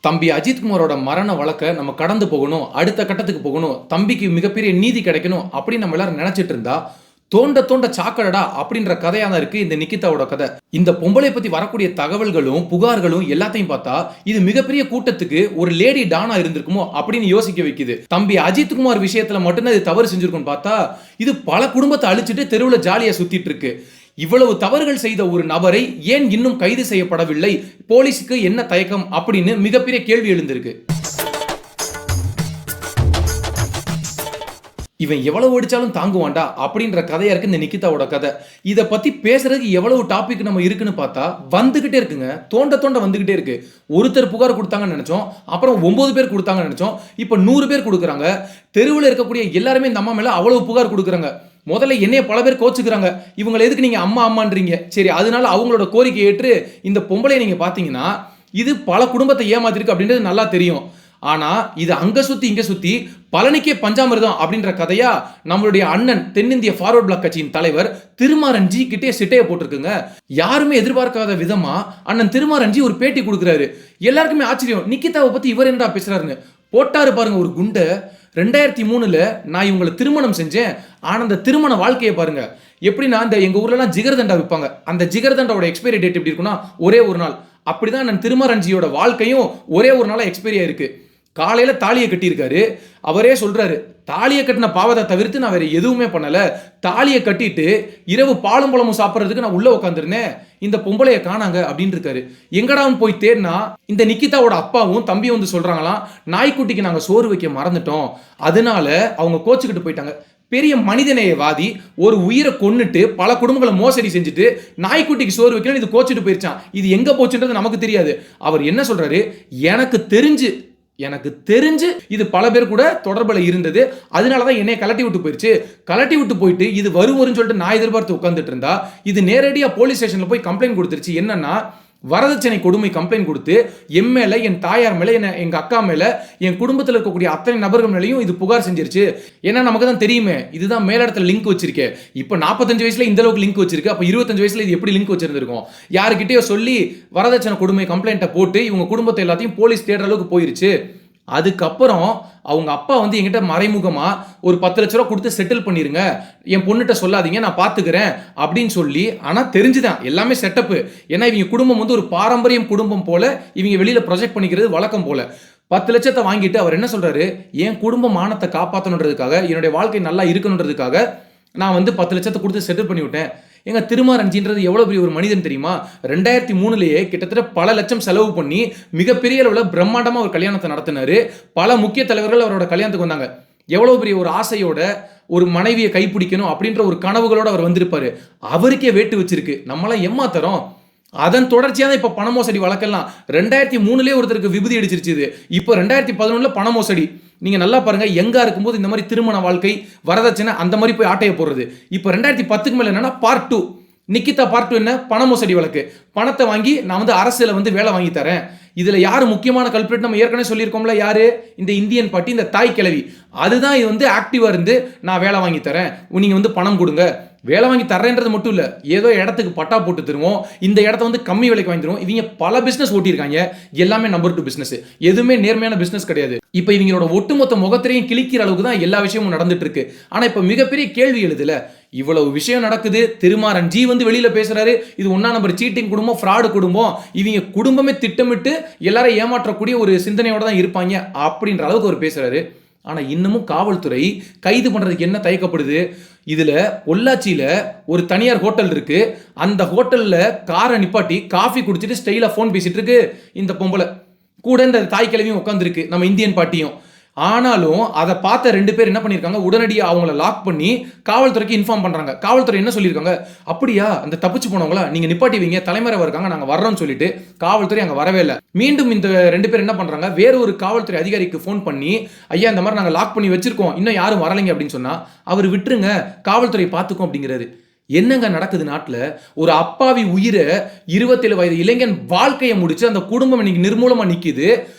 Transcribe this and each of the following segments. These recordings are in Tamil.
தம்பி அஜித்குமாரோட மரண வழக்க நம்ம கடந்து போகணும், அடுத்த கட்டத்துக்கு போகணும், தம்பிக்கு மிகப்பெரிய நீதி கிடைக்கணும் அப்படின்னு நம்ம எல்லாரும் நினைச்சிட்டு இருந்தா, தோண்ட தோண்ட சாக்கடடா அப்படின்ற கதையா தான் இருக்கு இந்த நிக்கிதாவோட கதை. இந்த பொம்பளை பத்தி வரக்கூடிய தகவல்களும் புகார்களும் எல்லாத்தையும் பார்த்தா இது மிகப்பெரிய கூட்டத்துக்கு ஒரு லேடி டானா இருந்திருக்குமோ அப்படின்னு யோசிக்க வைக்குது. தம்பி அஜித்குமார் விஷயத்துல மட்டும்தான் இது தவறு செஞ்சிருக்கும்னு பார்த்தா இது பல குடும்பத்தை அழிச்சிட்டு தெருவில் ஜாலியா சுத்திட்டு இருக்கு. இவ்வளவு தவறுகள் செய்த ஒரு நபரை ஏன் இன்னும் கைது செய்யப்படவில்லை, போலீஸுக்கு என்ன தயக்கம் அப்படின்னு மிகப்பெரிய கேள்வி எழுந்திருக்கு. இவன் எவ்வளவு அடிச்சாலும் தாங்குவான்டா அப்படின்ற கதையா இருக்கு இந்த நிக்கிதாவோட கதை. இதை பத்தி பேசுறதுக்கு எவ்வளவு டாபிக் நம்ம இருக்குன்னு பார்த்தா வந்துகிட்டே இருக்குங்க, தோண்ட தோண்ட வந்துகிட்டே இருக்கு. ஒருத்தர் புகார் கொடுத்தாங்கன்னு நினைச்சோம், அப்புறம் 9 பேர் கொடுத்தாங்கன்னு நினைச்சோம், இப்ப 100 பேர் கொடுக்குறாங்க. தெருவில் இருக்கக்கூடிய எல்லாருமே இந்த அம்மா மேல அவ்வளவு புகார் கொடுக்குறாங்க. முதல்ல என்னைய பல பேர் கோச்சுக்கிறாங்க, இவங்களை எதுக்கு நீங்க அம்மா அம்மான்றீங்க. சரி, அதனால அவங்களோட கோரிக்கை ஏற்று இந்த பொம்பளை நீங்க பாத்தீங்கன்னா இது பல குடும்பத்தை ஏமாத்திருக்கு அப்படின்றது நல்லா தெரியும். ஆனா இது அங்க சுத்தி இங்க சுத்தி பழனிக்கே பஞ்சாமிர்தம் அப்படின்ற கதையா நம்மளுடைய அண்ணன் தென்னிந்திய ஃபார்வர்ட் பிளாக் கட்சியின் தலைவர் திருமாரன்ஜி கிட்டே சிட்டைய போட்டிருக்குங்க. யாருமே எதிர்பார்க்காத விதமா அண்ணன் திருமாரன்ஜி ஒரு பேட்டி கொடுக்குறாரு. எல்லாருக்குமே ஆச்சரியம், நிக்கிதாவை பத்தி இவர் என்னடா பேசுறாருன்னு. போட்டாரு பாருங்க ஒரு குண்டை. 2003 நான் இவங்களை திருமணம் செஞ்சேன், ஆனா அந்த திருமண வாழ்க்கையை பாருங்க. எப்படின்னா இந்த எங்க ஊர்லலாம் ஜிகர்தண்டா விற்பாங்க, அந்த ஜிகர்தண்டாவோட எக்ஸ்பைரி டேட் எப்படி இருக்குன்னா ஒரே ஒரு நாள். அப்படிதான் நான் திருமாரன்ஜியோட வாழ்க்கையும் ஒரே ஒரு நாளா எக்ஸ்பைரி ஆயிருக்கு. காலையில தாலியை கட்டியிருக்காரு, அவரே சொல்றாரு தாலியை கட்டின பாவத்தை தவிர்த்து நான் வேற எதுவுமே பண்ணல. தாலியை கட்டிட்டு இரவு பாலும் பழமும் சாப்பிட்றதுக்கு நான் உள்ள உட்காந்துருந்தேன், இந்த பொம்பளையை காணாங்க அப்படின்னு இருக்காரு. எங்கடாவும் போய் தேடினா இந்த நிக்கிதாவோட அப்பாவும் தம்பியும் வந்து சொல்றாங்களாம், நாய்க்குட்டிக்கு நாங்க சோறு வைக்க மறந்துட்டோம், அதனால அவங்க கோச்சுக்கிட்டு போயிட்டாங்க. பெரிய மனிதநேயவாதி ஒரு உயிரை கொன்னுட்டு பல குடும்பங்களை மோசடி செஞ்சுட்டு நாய்க்குட்டிக்கு சோறு வைக்கணும் இது கோச்சிட்டு போயிருச்சான். இது எங்க போச்சுன்றது நமக்கு தெரியாது. அவர் என்ன சொல்றாரு, எனக்கு தெரிஞ்சு இது பல பேர் கூட தொடர்பில் இருந்தது, அதனாலதான் என்னைய கலட்டி விட்டு போயிருச்சு. கலட்டி விட்டு போயிட்டு இது வரும்னு சொல்லிட்டு நான் எதிர்பார்த்து உட்கார்ந்துட்டு இருந்தா இது நேரடியா போலீஸ் ஸ்டேஷன்ல போய் கம்ப்ளைண்ட் கொடுத்துருச்சு. என்னன்னா வரதட்சணை கொடுமை கம்ப்ளைண்ட் கொடுத்து என் மேல, என் தாயார் மேல, எங்க அக்கா மேல, என் குடும்பத்தில் இருக்கக்கூடிய அத்தனை நபர்கள் மேலையும் இது புகார் செஞ்சிருச்சு. ஏன்னா நமக்கு தான் தெரியுமே, இதுதான் மேலிடத்துல லிங்க் வச்சிருக்கேன். இப்ப 45 வயசுல இந்த அளவுக்கு லிங்க் வச்சிருக்கு, அப்ப 25 வயசுல இது எப்படி லிங்க் வச்சிருந்திருக்கும். யாருக்கிட்டயோ சொல்லி வரதட்சணை கொடுமை கம்ப்ளைண்ட்டை போட்டு இவங்க குடும்பத்தை எல்லாத்தையும் போலீஸ் தேடுற அளவுக்கு போயிருச்சு. அதுக்கப்புறம் அவங்க அப்பா வந்து என்கிட்ட மறைமுகமா ஒரு 10 லட்ச ரூபா கொடுத்து செட்டில் பண்ணிருங்க, என் பொண்ணுகிட்ட சொல்லாதீங்க, நான் பாத்துக்கிறேன் அப்படின்னு சொல்லி. ஆனா தெரிஞ்சுதான் எல்லாமே செட்டப்பு. ஏன்னா இவங்க குடும்பம் வந்து ஒரு பாரம்பரியம் குடும்பம் போல இவங்க வெளியில ப்ரொஜெக்ட் பண்ணிக்கிறது வழக்கம் போல. 10 லட்சத்தை வாங்கிட்டு அவர் என்ன சொல்றாரு, என் குடும்ப மானத்தை காப்பாற்றணுன்றதுக்காக, என்னுடைய வாழ்க்கை நல்லா இருக்கணுன்றதுக்காக நான் வந்து 10 லட்சத்தை கொடுத்து செட்டில் பண்ணி விட்டேன். எங்க திருமாரஞ்சின்றது எவ்வளவு பெரிய ஒரு மனிதன் தெரியுமா. 2003 கிட்டத்தட்ட பல லட்சம் செலவு பண்ணி மிகப்பெரிய அளவில் பிரம்மாண்டமா ஒரு கல்யாணத்தை நடத்தினாரு. பல முக்கிய தலைவர்கள் அவரோட கல்யாணத்துக்கு வந்தாங்க. எவ்வளவு பெரிய ஒரு ஆசையோட ஒரு மனைவியை கைப்பிடிக்கணும் அப்படின்ற ஒரு கனவுகளோட அவர் வந்திருப்பாரு. அவருக்கே வேட்டு வச்சிருக்கு, நம்மளாம் ஏமாத்தறோம். அதன் தொடர்ச்சியா தான் இப்ப பண மோசடி வழக்கெல்லாம். 2003 ஒருத்தருக்கு விபதி அடிச்சிருச்சு, இப்போ 2011 பண மோசடி. நீங்க நல்லா பாருங்க, எங்கா இருக்கும்போது இந்த மாதிரி திருமண வாழ்க்கை, வரதட்சணை அந்த மாதிரி போய் ஆட்டைய போடுறது. இப்போ 2010 மேல என்னன்னா பார்ட் 2 நிக்கிதா பார்ட் 2 என்ன, பண மோசடி வழக்கு. பணத்தை வாங்கி நான் வந்து அரசியல வந்து வேலை வாங்கி தரேன். இதுல யாரு முக்கியமான கல்பிரேட் நம்ம ஏற்கனவே சொல்லியிருக்கோம்ல, யாரு, இந்த இந்தியன் பாட்டி, இந்த தாய் கிழவி. அதுதான் இது வந்து ஆக்டிவா இருந்து நான் வேலை வாங்கி தரேன், நீங்க வந்து பணம் கொடுங்க. வேலை வாங்கி தர்றேன்றது மட்டும் இல்ல, ஏதோ இடத்துக்கு பட்டா போட்டு தருவோம், இந்த இடத்த வந்து கம்மி விலைக்கு வாங்கி தருவோம். இவங்க பல பிசினஸ் ஓட்டியிருக்காங்க, எல்லாமே நம்பர் 2 பிசினஸ், எதுவுமே நேர்மையான பிசினஸ் கிடையாது. இப்ப இவங்களோட ஒட்டுமொத்த முகத்திரையும் கிழிக்கிற அளவுக்கு தான் எல்லா விஷயமும் நடந்துட்டு இருக்கு. ஆனா இப்ப மிகப்பெரிய கேள்வி எழுதுல, இவ்வளவு விஷயம் நடக்குது, திருமாரன்ஜி வந்து வெளியில பேசுறாரு, இது 1ஆம் நம்பர் சீட்டிங் குடும்பம், ஃப்ராடு குடும்பம், இவங்க குடும்பமே திட்டமிட்டு எல்லாரும் ஏமாற்றக்கூடிய ஒரு சிந்தனையோட தான் இருப்பாங்க அப்படின்ற அளவுக்கு அவர் பேசுறாரு. ஆனா இன்னமும் காவல்துறை கைது பண்றதுக்கு என்ன தயக்கப்படுது. இதுல பொள்ளாச்சியில ஒரு தனியார் ஹோட்டல் இருக்கு, அந்த ஹோட்டல்ல காரை நிப்பாட்டி காஃபி குடிச்சிட்டு ஸ்டைலா போன் பேசிட்டு இருக்கு இந்த பொம்பளை. கூட இந்த தாய் கிழவியும் உட்காந்துருக்கு, நம்ம இந்தியன் பாட்டியும். ஆனாலும் அதை பார்த்த 2 பேர் என்ன பண்ணிருக்காங்க, உடனடியாக அவங்கள லாக் பண்ணி காவல்துறைக்கு இன்ஃபார்ம் பண்றாங்க. காவல்துறை என்ன சொல்லியிருக்காங்க, அப்படியா அந்த தப்பிச்சு போனவங்களா நீங்க நிப்பாட்டி வைங்க, தலைமறைவா இருக்காங்க, நாங்க வர்றோம்னு சொல்லிட்டு காவல்துறை அங்க வரவே இல்லை. மீண்டும் இந்த 2 பேர் என்ன பண்றாங்க, வேற ஒரு காவல்துறை அதிகாரிக்கு போன் பண்ணி, ஐயா இந்த மாதிரி நாங்க லாக் பண்ணி வச்சிருக்கோம், இன்னும் யாரும் வரலைங்க அப்படின்னு சொன்னா, அவர் விட்டுருங்க, காவல்துறை பார்த்துக்கும் அப்படிங்கிறாரு. என்னங்க நடக்குது நாட்டில்? ஒரு அப்பாவி உயிரை 27 வயது இளைஞன் வாழ்க்கையை முடிச்சு அந்த குடும்பம் இன்னைக்கு நிர்மூலமா நிக்குது.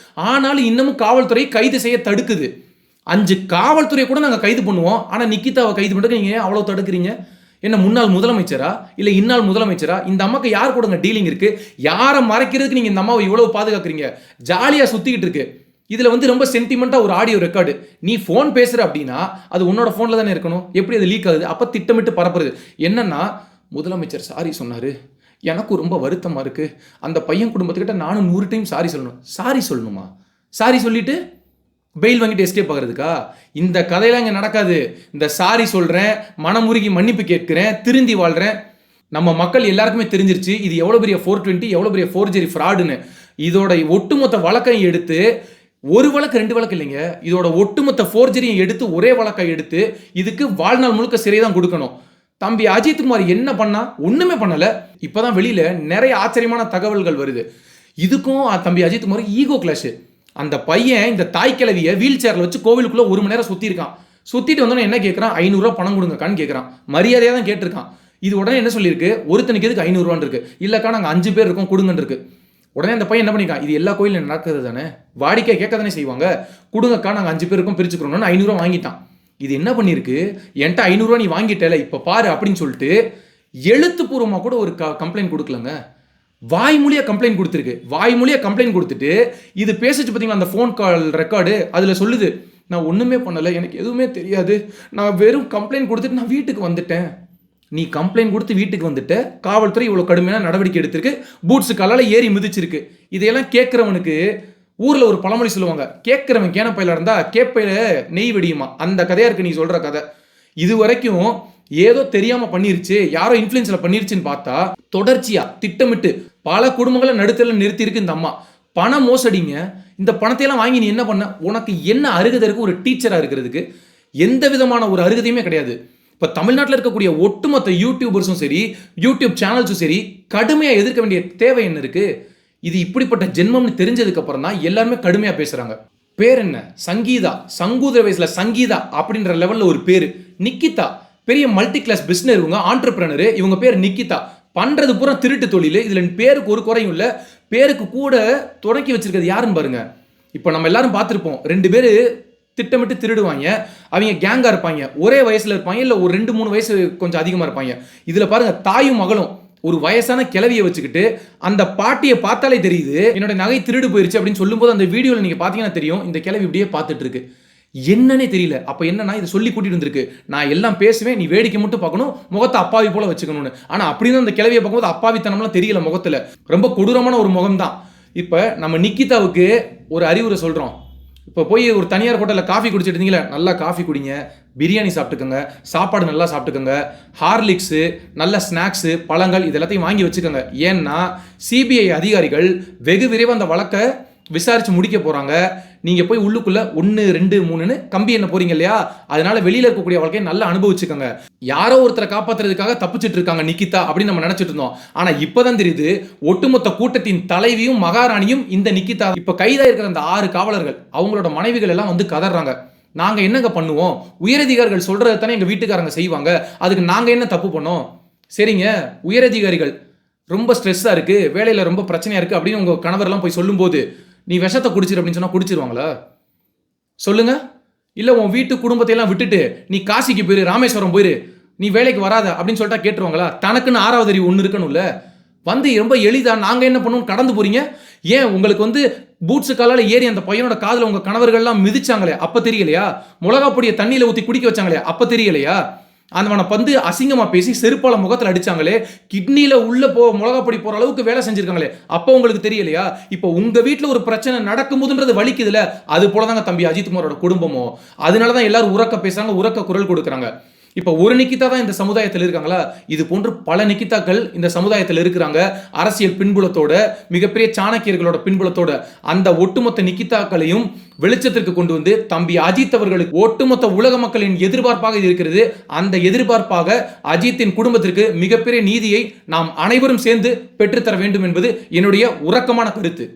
ஆனாலும் இன்னமும் காவல்துறை கைது செய்ய தடுக்குது. 5 காவல்துறை கூட நாங்க கைது பண்ணுவோம், ஆனா நிக்கிதாவை கைது பண்றதுக்கு நீங்க அவ்வளவு தடுக்கிறீங்க. என்ன முன்னாள் முதலமைச்சரா இல்ல இன்னாள் முதலமைச்சரா? இந்த அம்மாக்கு யார் கூடங்க டீலிங் இருக்கு? யாரை மறைக்கிறதுக்கு நீங்க இந்த அம்மாவை இவ்வளவு பாதுகாக்கிறீங்க? ஜாலியா சுத்திக்கிட்டு இருக்கு. இதுல வந்து ரொம்ப சென்டிமெண்டா ஒரு ஆடியோ ரெக்கார்டு. நீ போன் பேசுற அப்படின்னா அது உன்னோட போன்ல தானே இருக்கணும். எப்படி அது லீக் ஆகுது? அப்ப திட்டமிட்டு பரப்புறது. என்னன்னா, முதலமைச்சர் சாரி சொன்னாரு, எனக்கு ரொம்ப வருத்தமா இருக்கு, அந்த பையன் குடும்பத்துக்கிட்ட நானும் 100 டைம் சாரி சொல்லணும். சாரி சொல்லணுமா? சாரி சொல்லிட்டு பெயில் வாங்கிட்டு எஸ்கேப் ஆகிறதுக்கா? இந்த கதையெல்லாம் இங்கே நடக்காது. இந்த சாரி சொல்கிறேன், மனமுருகி மன்னிப்பு கேட்கிறேன், திருந்தி வாழ்கிறேன். நம்ம மக்கள் எல்லாருக்குமே தெரிஞ்சிருச்சு இது எவ்வளோ பெரிய 420, எவ்வளோ பெரிய ஃபோர்ஜரி ஃப்ராடுன்னு. இதோட ஒட்டுமொத்த வழக்கையும் எடுத்து, ஒரு வழக்கு 2 வழக்கு இல்லைங்க, இதோட ஒட்டுமொத்த ஃபோர்ஜரியும் எடுத்து ஒரே வழக்கை எடுத்து இதுக்கு வாழ்நாள் முழுக்க சிறை தான் கொடுக்கணும். தம்பி அஜித் குமார் என்ன பண்ணா? ஒன்றுமே பண்ணலை. இப்போதான் வெளியில் நிறைய ஆச்சரியமான தகவல்கள் வருது. இதுக்கும் தம்பி அஜித் குமார் ஈகோ கிளாஷ். அந்த பையன் இந்த தாய் கிழவியை வீல் சேர்ல வச்சு கோவிலுக்குள்ள 1 மணி நேரம் சுத்திருக்கான். சுத்திட்டு வந்தோன்னு என்ன கேட்கறான்? 500 ரூபா பணம் கொடுங்கக்கான்னு கேட்கறான். மரியாதையா தான் கேட்டிருக்கான். இது உடனே என்ன சொல்லியிருக்கு? ஒருத்தனுக்கு எதுக்கு 500 ரூபான்னு இருக்கு? இல்லக்கா நாங்கள் 5 பேர் இருக்கோம் கொடுங்கன்னு இருக்கு. உடனே அந்த பையன் என்ன பண்ணிக்கான்? இது எல்லா கோயிலும் நடக்கிறது தானே, வாடிக்கை கேட்க தானே செய்வாங்க, கொடுங்கக்கா நாங்கள் 5 பேருக்கும் பிரிச்சுக்கிறோம்னு 500 ரூபா வாங்கிட்டான். இது என்ன பண்ணிருக்கு? என்கிட்ட 500 ரூபா நீ வாங்கிட்டல, இப்போ பாரு அப்படின்னு சொல்லிட்டு எழுத்துப்பூர்வமாக கூட ஒரு கம்ப்ளைண்ட் கொடுக்கலங்க. வாய்மொழியா கம்ப்ளைண்ட் கொடுத்துருக்கு. வாய்மொழியா கம்ப்ளைண்ட் கொடுத்துட்டு இது பேசிச்சு பார்த்தீங்களா அந்த ஃபோன் கால் ரெக்கார்டு, அதில் சொல்லுது, நான் ஒன்றுமே பண்ணலை, எனக்கு எதுவுமே தெரியாது, நான் வெறும் கம்ப்ளைண்ட் கொடுத்துட்டு நான் வீட்டுக்கு வந்துட்டேன். நீ கம்ப்ளைண்ட் கொடுத்து வீட்டுக்கு வந்துட்ட, காவல்துறை இவ்வளோ கடுமையான நடவடிக்கை எடுத்திருக்கு, பூட்ஸு காலால் ஏறி மிதிச்சிருக்கு. இதையெல்லாம் கேட்குறவனுக்கு ஊரில் ஒரு பழமொழி சொல்லுவாங்க, கேட்குறவன் கேனப்பையில் இருந்தால் கேப்பையில் நெய் வெடியுமா. அந்த கதையாக இருக்குது நீ சொல்கிற கதை. இது வரைக்கும் ஏதோ தெரியாம பண்ணிருச்சு, யாரோ இன்ஃப்ளூயன்ஸ்ல பண்ணிருச்சுன்னு பார்த்தா தொடர்ச்சியா திட்டமிட்டு பல குடும்பங்களை நடுத்தல நிறுத்தி இருக்கு இந்த அம்மா. பண மோசடிங்க. இந்த பணத்தையெல்லாம் வாங்கி நீ என்ன பண்ண? உனக்கு என்ன அருகதை இருக்கு? ஒரு டீச்சரா இருக்கிறதுக்கு எந்த விதமான ஒரு அருகதையுமே கிடையாது. இப்ப தமிழ்நாட்டில் இருக்கக்கூடிய ஒட்டுமொத்த யூடியூபர்ஸும் சரி, யூடியூப் சேனல்ஸும் சரி, கடுமையா எதிர்க்க வேண்டிய தேவை என்ன இருக்கு? இது இப்படிப்பட்ட ஜென்மம்னு தெரிஞ்சதுக்கு அப்புறம் தான் எல்லாருமே கடுமையா பேசுறாங்க. பேர் என்ன? சங்கீதா. சங்கூதர வயசுல சங்கீதா அப்படின்ற லெவல்ல ஒரு பேரு. நிக்கிதா பெரிய மல்டி கிளாஸ் பிசினஸ், இவங்க ஆண்டர்பிரனர், இவங்க பேர் நிக்கிதா. பண்றது பூரா திருட்டு தொழில். இதுல பேருக்கு ஒரு குறையும் இல்ல. பேருக்கு கூட தொடக்கி வச்சிருக்கிறது யாருன்னு பாருங்க. இப்போ நம்ம எல்லாரும் பார்த்துருப்போம், 2 பேர் திட்டமிட்டு திருடுவாங்க. அவங்க கேங்கா இருப்பாங்க, ஒரே வயசுல இருப்பாங்க, இல்ல ஒரு 2-3 வயசு கொஞ்சம் அதிகமா இருப்பாங்க. இதுல பாருங்க, தாயும் மகளும் ஒரு வயசான கிழவியை வச்சுக்கிட்டு, அந்த பாட்டியை பார்த்தாலே தெரியுது என்னோட நகை திருடு போயிருச்சு அப்படின்னு சொல்லும்போது அந்த வீடியோவில் நீங்க பாத்தீங்கன்னா தெரியும், இந்த கிழவி இப்படியே பார்த்துட்டு இருக்கு. என்னன்னே தெரியல. அப்ப என்னன்னா, இது சொல்லி கூட்டிட்டு வந்திருக்கு, நான் எல்லாம் பேசுவேன், நீ வேடிக்கை மட்டும் பார்க்கணும், முகத்தை அப்பாவி போல வச்சுக்கணும்னு. ஆனா அப்படின்னு அந்த கிழவியை பார்க்கும்போது அப்பாவித்தனம்லாம் தெரியல முகத்துல. ரொம்ப கொடூரமான ஒரு முகம் தான். இப்ப நம்ம நிக்கிதாவுக்கு ஒரு அறிவுரை சொல்றோம். இப்போ போய் ஒரு தனியார் ஹோட்டலில் காஃபி குடிச்சிட்டு இருந்தீங்களா, நல்லா காஃபி குடிங்க, பிரியாணி சாப்பிட்டுக்கோங்க, சாப்பாடு நல்லா சாப்பிட்டுக்கோங்க, ஹார்லிக்ஸு, நல்ல ஸ்நாக்ஸு, பழங்கள் இது எல்லாத்தையும் வாங்கி வச்சுக்கோங்க. ஏன்னா சிபிஐ அதிகாரிகள் வெகு விரைவாக அந்த வழக்கை விசாரிச்சு முடிக்க போறாங்க. நீங்க போய் உள்ளுக்குள்ள 1, 2, 3ன்னு கம்பி என்ன போறீங்க இல்லையா, அதனால வெளியில இருக்கக்கூடிய வாழ்க்கையை நல்லா அனுபவிச்சுக்கோங்க. யாரோ ஒருத்தரை காப்பாத்துறதுக்காக தப்பிச்சிட்டு இருக்காங்க நிக்கிதா அப்படின்னு நம்ம நினைச்சிட்டு இருந்தோம். ஆனா இப்பதான் தெரியுது, ஒட்டுமொத்த கூட்டத்தின் தலைவியும் மகாராணியும் இந்த நிக்கிதா. இப்ப கைதா இருக்கிற அந்த 6 காவலர்கள், அவங்களோட மனைவிகள் எல்லாம் வந்து கதறாங்க. நாங்க என்னங்க பண்ணுவோம்? உயரதிகாரிகள் சொல்றது தானே எங்க வீட்டுக்காரங்க செய்வாங்க, அதுக்கு நாங்க என்ன தப்பு பண்ணோம்? சரிங்க, உயரதிகாரிகள் ரொம்ப ஸ்ட்ரெஸ்ஸா இருக்கு, வேலையில ரொம்ப பிரச்சனையா இருக்கு அப்படின்னு உங்க கணவர்லாம் போய் சொல்லும்போது நீ விஷத்தை குடிச்சிரு அப்படின்னு சொன்னா குடிச்சிருவாங்களா? சொல்லுங்க. இல்ல உன் வீட்டு குடும்பத்தை எல்லாம் விட்டுட்டு நீ காசிக்கு போயிரு, ராமேஸ்வரம் போயிரு, நீ வேலைக்கு வராத அப்படின்னு சொல்லிட்டா கேட்டுருவாங்களா? தனக்குன்னு 6வது அறிவு ஒன்று இருக்கணும்ல. வந்து ரொம்ப எளிதா நாங்க என்ன பண்ணுவோம் கடந்து போறீங்க. ஏன் உங்களுக்கு வந்து பூட்ஸு காலால ஏறி அந்த பையனோட காதுல உங்க கணவர்கள்லாம் மிதிச்சாங்களே அப்ப தெரியலையா? மிளகா பொடியை தண்ணியில ஊத்தி குடிக்க வச்சாங்களே அப்ப தெரியலையா? அவனை வந்து அசிங்கமா பேசி செருப்பால முகத்தில் அடிச்சாங்களே, கிட்னியில உள்ள மிளகா பொடி போற அளவுக்கு வேலை செஞ்சிருக்காங்களே அப்போ உங்களுக்கு தெரியலையா? இப்போ உங்க வீட்டில் ஒரு பிரச்சனை நடக்கும்போதுன்றது வலிக்குதுல, அது போலதாங்க தம்பி அஜித் குமாரோட குடும்பமோ. அதனாலதான் எல்லாரும் உரக்க பேசுறாங்க, உரக்க குரல் கொடுக்குறாங்க. இப்போ ஒரு நிக்கிதா தான் இந்த சமுதாயத்தில் இருக்காங்களா? இது போன்று பல நிக்கிதாக்கள் இந்த சமுதாயத்தில் இருக்கிறாங்க. அரசியல் பின்புலத்தோட, மிகப்பெரிய சாணக்கியர்களோட பின்புலத்தோட. அந்த ஒட்டுமொத்த நிக்கிதாக்களையும் வெளிச்சத்திற்கு கொண்டு வந்து தம்பி அஜித் அவர்களுக்கு ஒட்டுமொத்த உலக மக்களின் எதிர்பார்ப்பாக இருக்கிறது. அந்த எதிர்பார்ப்பாக அஜித்தின் குடும்பத்திற்கு மிகப்பெரிய நீதியை நாம் அனைவரும் சேர்ந்து பெற்றுத்தர வேண்டும் என்பது என்னுடைய உரக்கமான கருத்து.